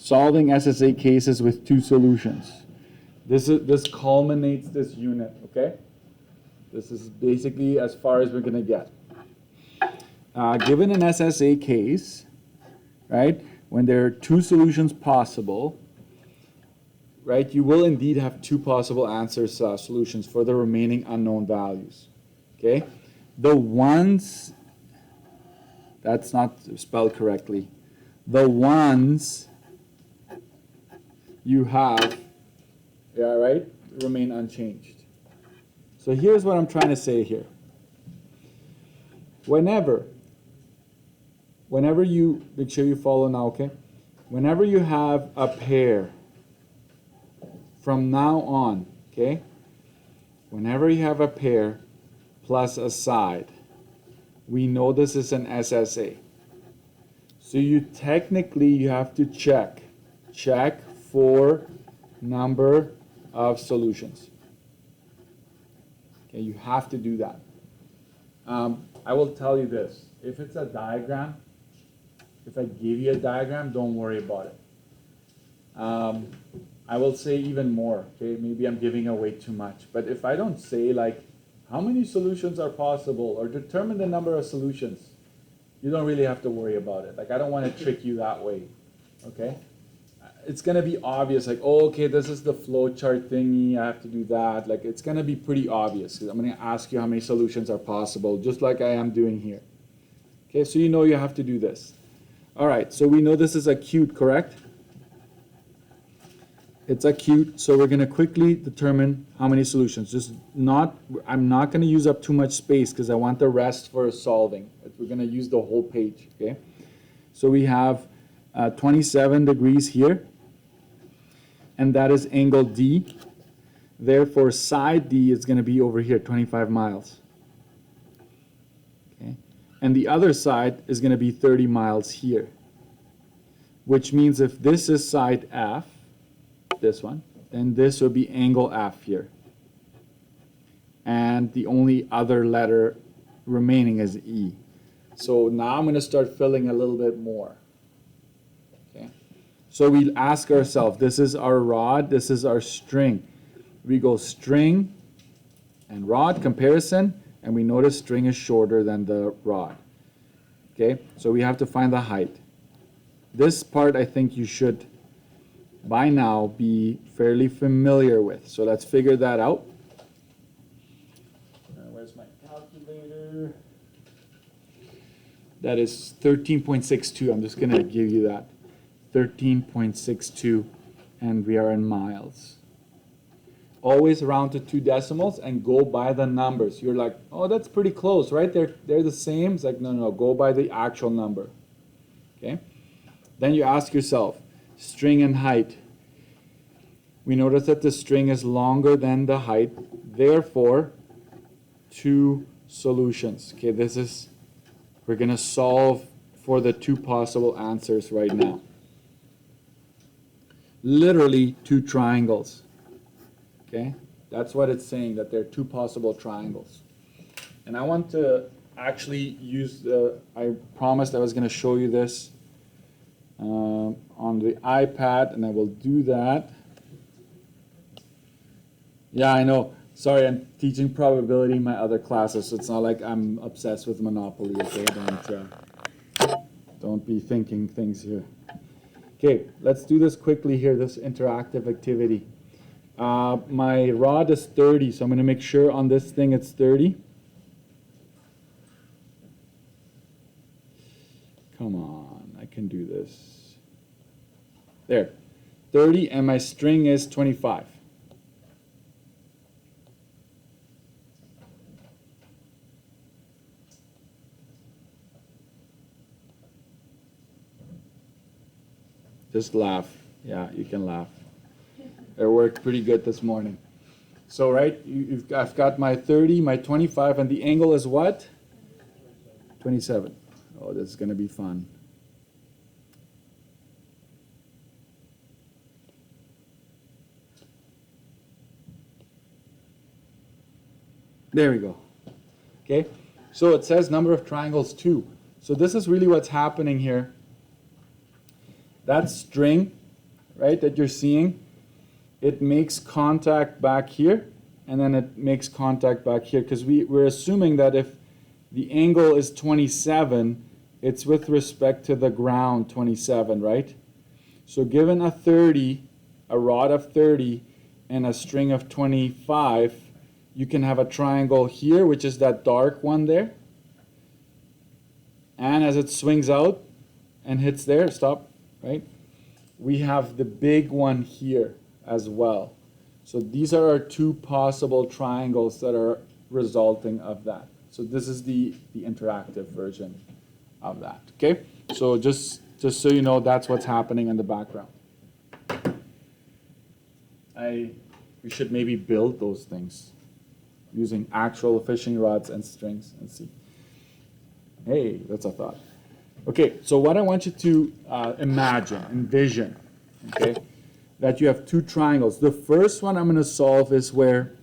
solving SSA cases with two solutions. This culminates this unit, okay? This is basically as far as we're going to get. Given an SSA case, right, when there are two solutions possible, right, you will indeed have two possible answers, solutions for the remaining unknown values, okay? The ones, that's not spelled correctly, the ones you have, yeah, right, remain unchanged. So here's what I'm trying to say here. Whenever you, make sure you follow now, okay? Whenever you have a pair from now on, okay? Whenever you have a pair plus a side, we know this is an SSA. So you have to check for number of solutions. Okay, you have to do that. I will tell you this, if it's a diagram, if I give you a diagram, don't worry about it. I will say even more, okay, maybe I'm giving away too much, but if I don't say like how many solutions are possible or determine the number of solutions, you don't really have to worry about it. Like I don't want to trick you that way, okay? It's going to be obvious, like, oh, okay, this is the flow chart thingy, I have to do that. Like it's going to be pretty obvious. I'm going to ask you how many solutions are possible, just like I am doing here. Okay, so you know you have to do this. All right, so we know this is acute, correct? It's acute, so we're going to quickly determine how many solutions. I'm not going to use up too much space because I want the rest for solving. We're going to use the whole page, okay? So we have 27 degrees here, and that is angle D. Therefore, side D is going to be over here, 25 miles. Okay? And the other side is going to be 30 miles here, which means if this is side F, this one, then this would be angle F here. And the only other letter remaining is E. So now I'm going to start filling a little bit more. Okay. So we ask ourselves, this is our rod, this is our string. We go string and rod comparison, and we notice string is shorter than the rod. Okay, so we have to find the height. This part I think you should by now be fairly familiar with. So let's figure that out. Where's my calculator? That is 13.62. I'm just going to give you that. 13.62, and we are in miles. Always round to 2 decimals and go by the numbers. You're like, oh, that's pretty close, right? They're the same. It's like, no, go by the actual number. Okay? Then you ask yourself, string and height. We notice that the string is longer than the height, therefore 2 solutions. Okay, we're going to solve for the 2 possible answers right now. Literally 2 triangles. Okay, that's what it's saying, that there are 2 possible triangles. And I want to actually use I promised I was going to show you this on the iPad, and I will do that. Yeah, I know. Sorry, I'm teaching probability in my other classes, so it's not like I'm obsessed with Monopoly, okay? Don't be thinking things here. Okay, let's do this quickly here, this interactive activity. My rod is 30, so I'm going to make sure on this thing it's 30. Come on, I can do this. There, 30, and my string is 25. Just laugh. Yeah, you can laugh. It worked pretty good this morning. So, right, I've got my 30, my 25, and the angle is what? 27. Oh, this is going to be fun. There we go. Okay, so it says number of triangles 2. So this is really what's happening here. That string right, that you're seeing, it makes contact back here, and then it makes contact back here, because we're assuming that if the angle is 27, it's with respect to the ground 27, right? So given a 30, a rod of 30, and a string of 25, you can have a triangle here, which is that dark one there. And as it swings out and hits there, stop, right? We have the big one here as well. So these are our two possible triangles that are resulting of that. So this is the interactive version of that, okay? So just so you know, that's what's happening in the background. We should maybe build those things using actual fishing rods and strings and see. Hey, that's a thought. Okay, so what I want you to envision, okay, that you have two triangles. The first one I'm going to solve is where,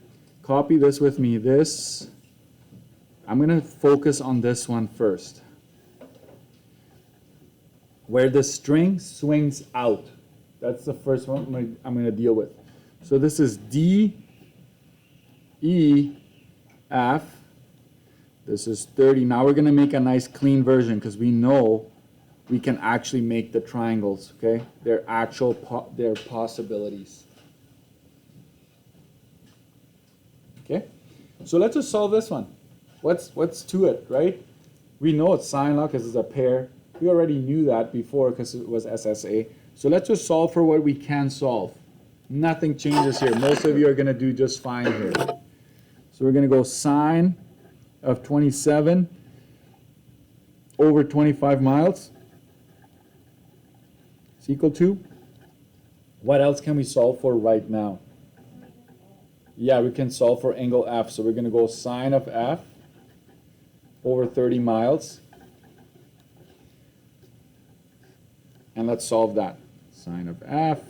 copy this with me, this, I'm going to focus on this one first, where the string swings out. That's the first one I'm going to deal with. So this is D, E, F. This is 30. Now we're going to make a nice clean version because we know we can actually make the triangles, okay? They're they're possibilities. Okay? So let's just solve this one. What's to it, right? We know it's sine law because it's a pair. We already knew that before because it was SSA. So let's just solve for what we can solve. Nothing changes here. Most of you are going to do just fine here. So we're going to go sine of 27 over 25 miles is equal to, what else can we solve for right now? Yeah, we can solve for angle F. So we're going to go sine of F over 30 miles. And let's solve that. Sine of F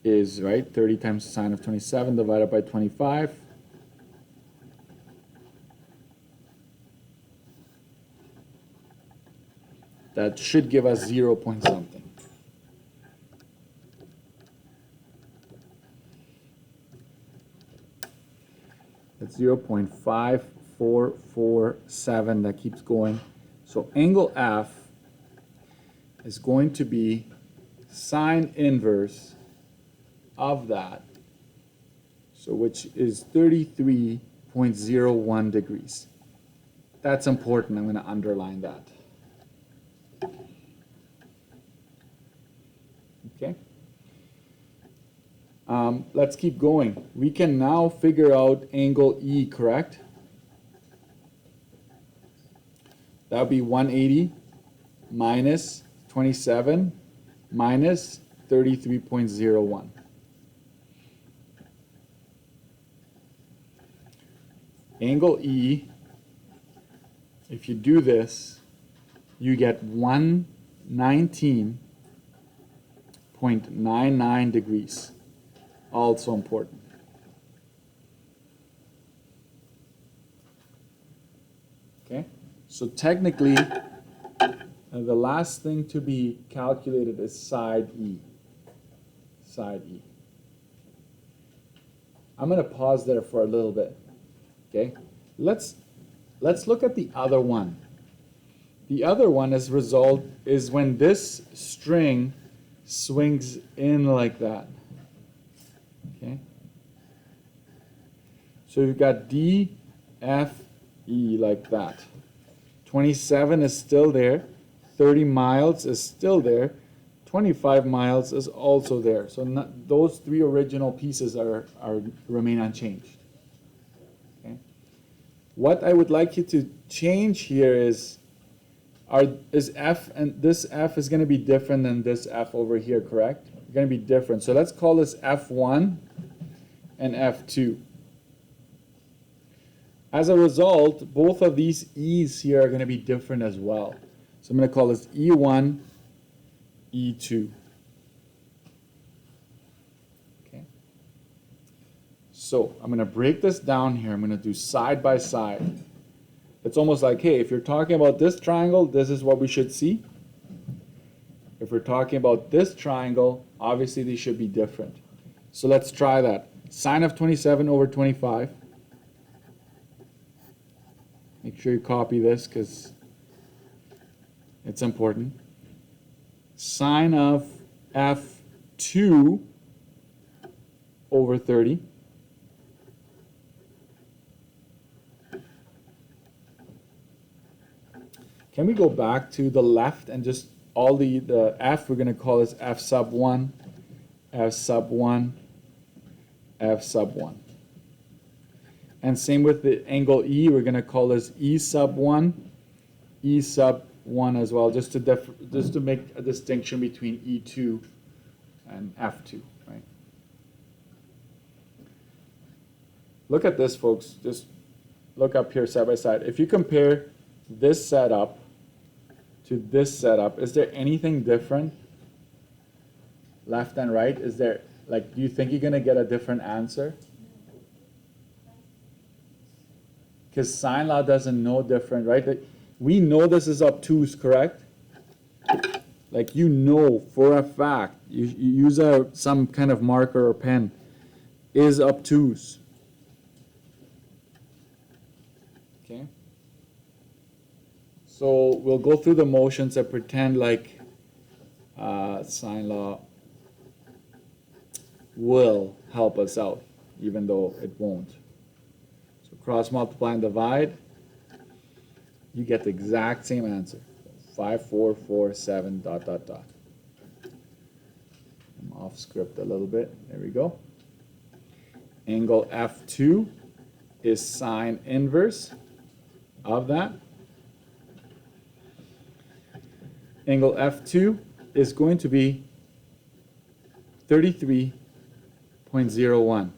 is, right, 30 times the sine of 27 divided by 25. That should give us 0 point something. That's 0.5447. That keeps going. So angle F is going to be sine inverse of that, so which is 33.01 degrees. That's important. I'm going to underline that. Okay. Let's keep going. We can now figure out angle E, correct? That would be 180 minus 27 minus 33.01. Angle E, if you do this, you get 119.99 degrees. Also important. Okay, so technically, the last thing to be calculated is side E. Side E. I'm going to pause there for a little bit. Okay, let's look at the other one. The other one is when this string swings in like that. Okay, so you've got D, F, E like that. 27 is still there. 30 miles is still there. 25 miles is also there. So those three original pieces remain unchanged. Okay. What I would like you to change here is F, and this F is going to be different than this F over here, correct? It's going to be different. So let's call this F1 and F2. As a result, both of these E's here are going to be different as well. So I'm going to call this E1, E2. Okay. So I'm going to break this down here. I'm going to do side by side. It's almost like, hey, if you're talking about this triangle, this is what we should see. If we're talking about this triangle, Obviously, they should be different. So let's try that. Sine of 27 over 25. Make sure you copy this because it's important. Sine of f2 over 30. Can we go back to the left and just all the f, we're going to call this f sub 1, f sub 1, f sub 1. And same with the angle E, we're going to call this E sub 1, E sub 1 as well, just to make a distinction between E2 and F2, right? Look at this, folks. Just look up here side by side. If you compare this setup to this setup, is there anything different left and right? Is there, like, do you think you're going to get a different answer? Because sine law doesn't know different, right? Like, we know this is obtuse, correct? Like, you know for a fact, you use some kind of marker or pen, is obtuse. Okay? So we'll go through the motions and pretend like sine law will help us out, even though it won't. So cross multiply and divide, you get the exact same answer. 5, 4, 4, 7, dot, dot, dot. I'm off script a little bit. There we go. Angle F2 is sine inverse of that. Angle F2 is going to be 33.01.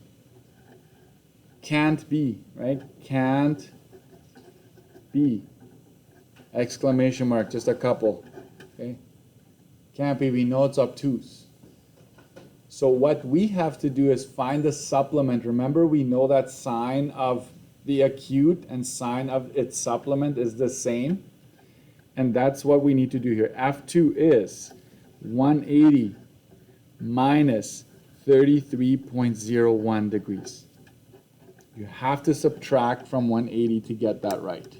Can't be, right? Can't be. Exclamation mark, just a couple. Okay? Can't be, we know it's obtuse. So what we have to do is find the supplement. Remember, we know that sine of the acute and sine of its supplement is the same. And that's what we need to do here. F2 is 180 minus 33.01 degrees. You have to subtract from 180 to get that right.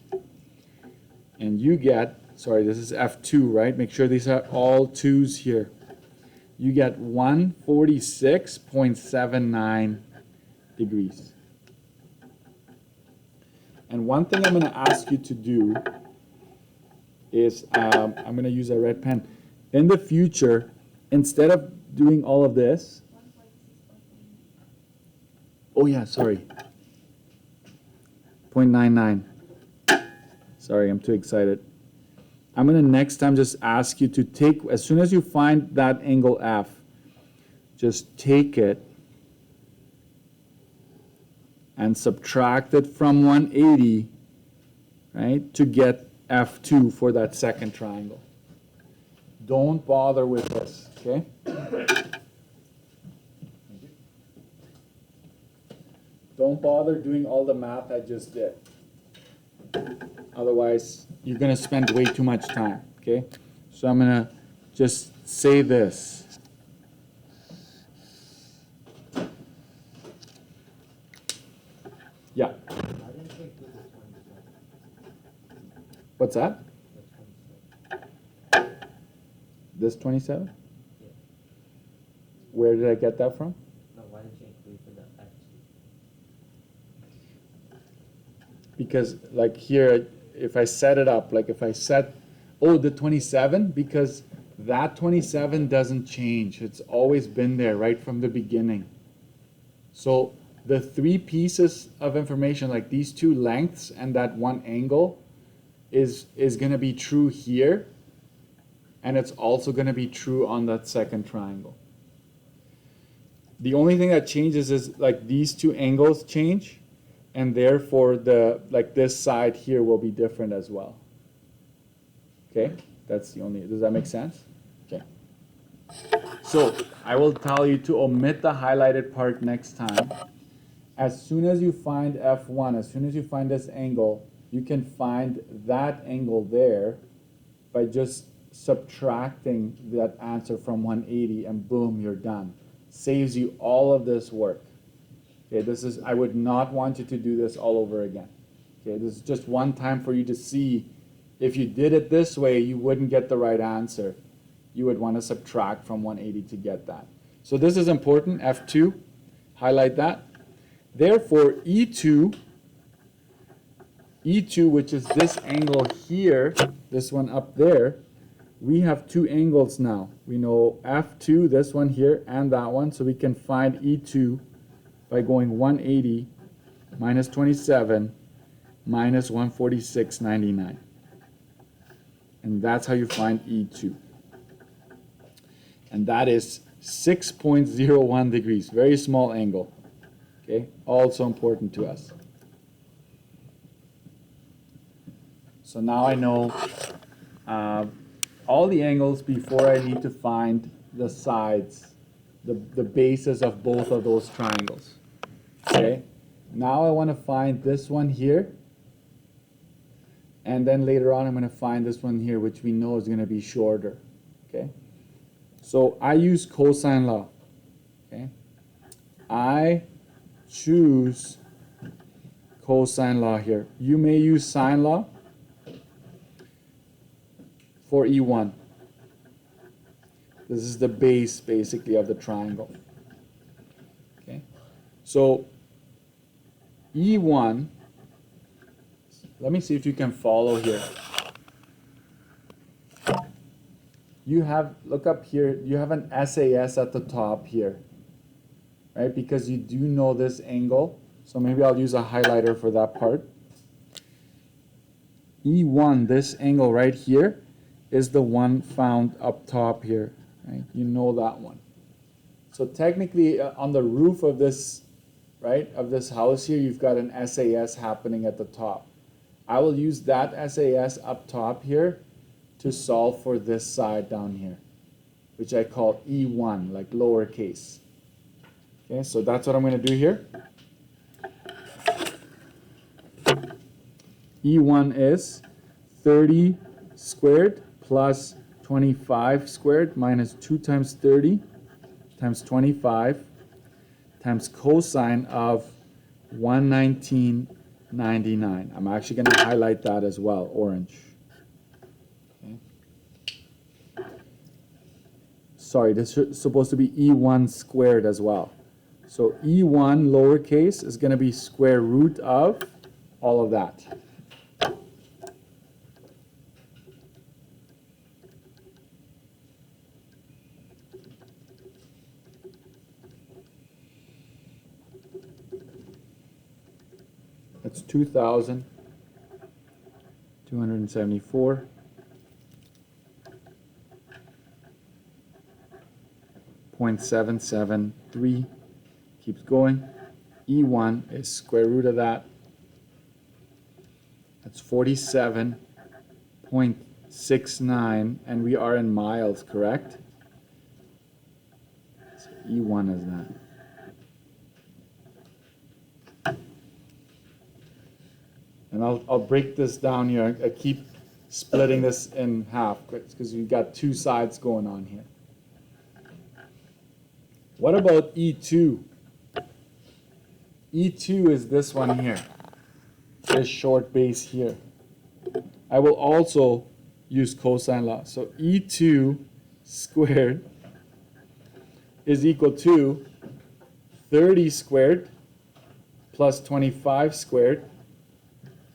And you get, sorry, this is F2, right? Make sure these are all 2's here. You get 146.79 degrees. And one thing I'm going to ask you to do is, I'm going to use a red pen. In the future, instead of doing all of this, oh yeah, sorry, 0.99. Sorry, I'm too excited. I'm going to next time just ask you to take, as soon as you find that angle F, just take it and subtract it from 180, right, to get F2 for that second triangle. Don't bother with this, okay? Don't bother doing all the math I just did. Otherwise, you're going to spend way too much time, okay? So I'm going to just say this. Yeah. What's that? This 27? Yeah. Where did I get that from? No, why did you include for the F2? Because like here, if I set it up, like if I set, oh, the 27, because that 27 doesn't change. It's always been there right from the beginning. So the three pieces of information, like these two lengths and that one angle, is going to be true here, and it's also going to be true on that second triangle. The only thing that changes is like these two angles change, and therefore the like this side here will be different as well. Okay, that's the only. Does that make sense? Okay. So I will tell you to omit the highlighted part next time. As soon as you find F1, as soon as you find this angle, you can find that angle there by just subtracting that answer from 180 and boom, you're done. Saves you all of this work. Okay, I would not want you to do this all over again. Okay, this is just one time for you to see if you did it this way, you wouldn't get the right answer. You would want to subtract from 180 to get that. So this is important, F2, highlight that. Therefore, E2, which is this angle here, this one up there, we have two angles now. We know F2, this one here, and that one, so we can find E2 by going 180 minus 27 minus 146.99. And that's how you find E2. And that is 6.01 degrees, very small angle. Okay, also important to us. So now I know all the angles before I need to find the sides, the bases of both of those triangles. Okay, now I want to find this one here, and then later on I'm going to find this one here, which we know is going to be shorter. Okay, so I use cosine law. Okay, I choose cosine law here. You may use sine law for E1. This is the base, basically, of the triangle. Okay, so E1, let me see if you can follow here. You have, look up here, you have an SAS at the top here, right? Because you do know this angle, so maybe I'll use a highlighter for that part. E1, this angle right here, is the one found up top here, right? You know that one. So technically, on the roof of this, right, of this house here, you've got an SAS happening at the top. I will use that SAS up top here to solve for this side down here, which I call E1, like lowercase. Okay, so that's what I'm going to do here. E1 is 30 squared plus 25 squared minus 2 times 30 times 25 times cosine of 119.99. I'm actually going to highlight that as well, orange. Okay. Sorry, this is supposed to be E1 squared as well. So E1 lowercase is going to be square root of all of that. That's 2,274.773. Keeps going. E1 is square root of that. That's 47.69, and we are in miles, correct? So E1 is that. And I'll break this down here. I keep splitting this in half because we've got two sides going on here. What about E2? E2 is this one here, this short base here. I will also use cosine law. So E2 squared is equal to 30 squared plus 25 squared.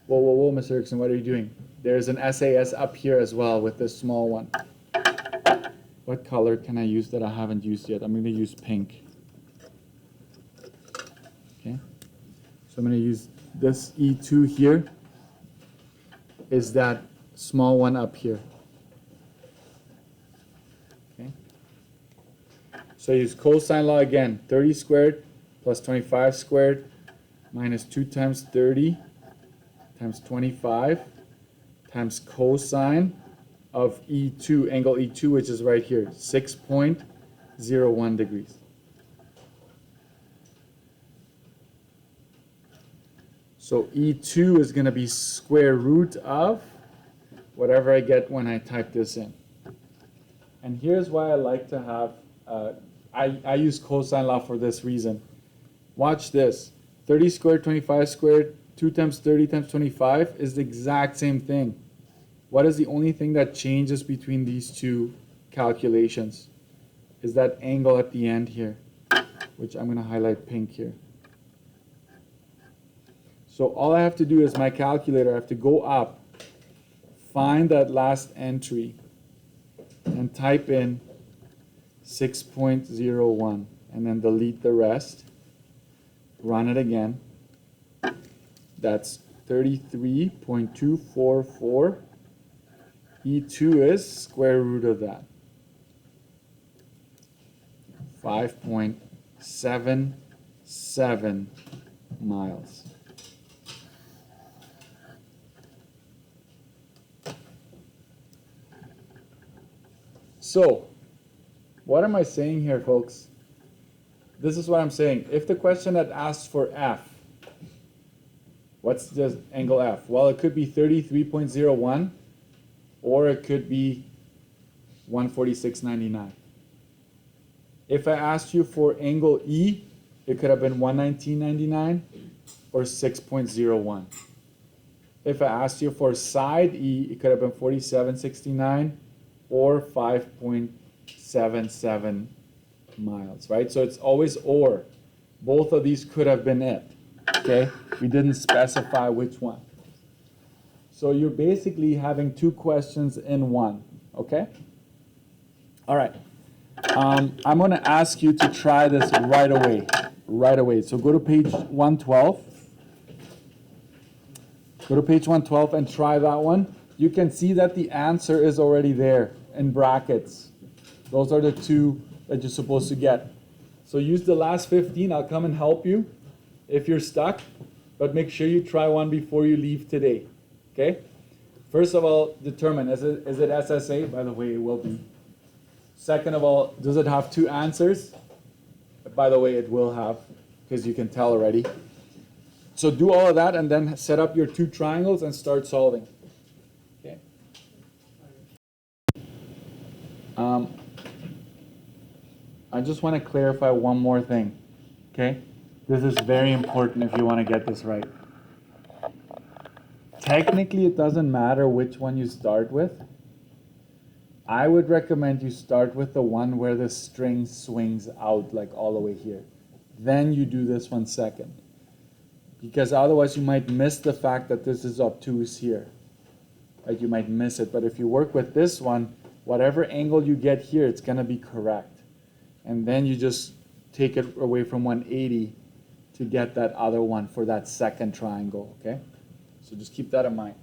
Whoa, Mr. Erickson, what are you doing? There's an SAS up here as well with this small one. What color can I use that I haven't used yet? I'm going to use pink. Okay. So I'm going to use this E2 here. Is that small one up here. Okay. So I use cosine law again. 30 squared plus 25 squared minus 2 times 30 times 25 times cosine of E2, angle E2, which is right here, 6.01 degrees. So E2 is going to be square root of whatever I get when I type this in. And here's why I like to have, I use cosine law for this reason. Watch this. 30 squared, 25 squared, 2 times 30 times 25 is the exact same thing. What is the only thing that changes between these two calculations? Is that angle at the end here, which I'm going to highlight pink here. So all I have to do is my calculator, I have to go up, find that last entry, and type in 6.01, and then delete the rest. Run it again. That's 33.244. E2 is square root of that. 5.77 miles. So, what am I saying here, folks? This is what I'm saying. If the question had asked for F, what's the angle F? Well, it could be 33.01, or it could be 146.99. If I asked you for angle E, it could have been 119.99 or 6.01. If I asked you for side E, it could have been 47.69 or 5.77 miles, right? So it's always or. Both of these could have been it, okay? We didn't specify which one. So you're basically having two questions in one, okay? All right. I'm going to ask you to try this right away. So go to page 112. Go to page 112 and try that one. You can see that the answer is already there in brackets. Those are the two that you're supposed to get. So use the last 15. I'll come and help you if you're stuck, but make sure you try one before you leave today, okay? First of all, determine, is it SSA? By the way, it will be. Second of all, does it have two answers? By the way, it will have, because you can tell already. So do all of that and then set up your two triangles and start solving. Okay. I just want to clarify one more thing. Okay? This is very important if you want to get this right. Technically, it doesn't matter which one you start with. I would recommend you start with the one where the string swings out like all the way here. Then you do this one second. Because otherwise you might miss the fact that this is obtuse here. Right? You might miss it. But if you work with this one, whatever angle you get here, it's going to be correct. And then you just take it away from 180 to get that other one for that second triangle. Okay? So just keep that in mind.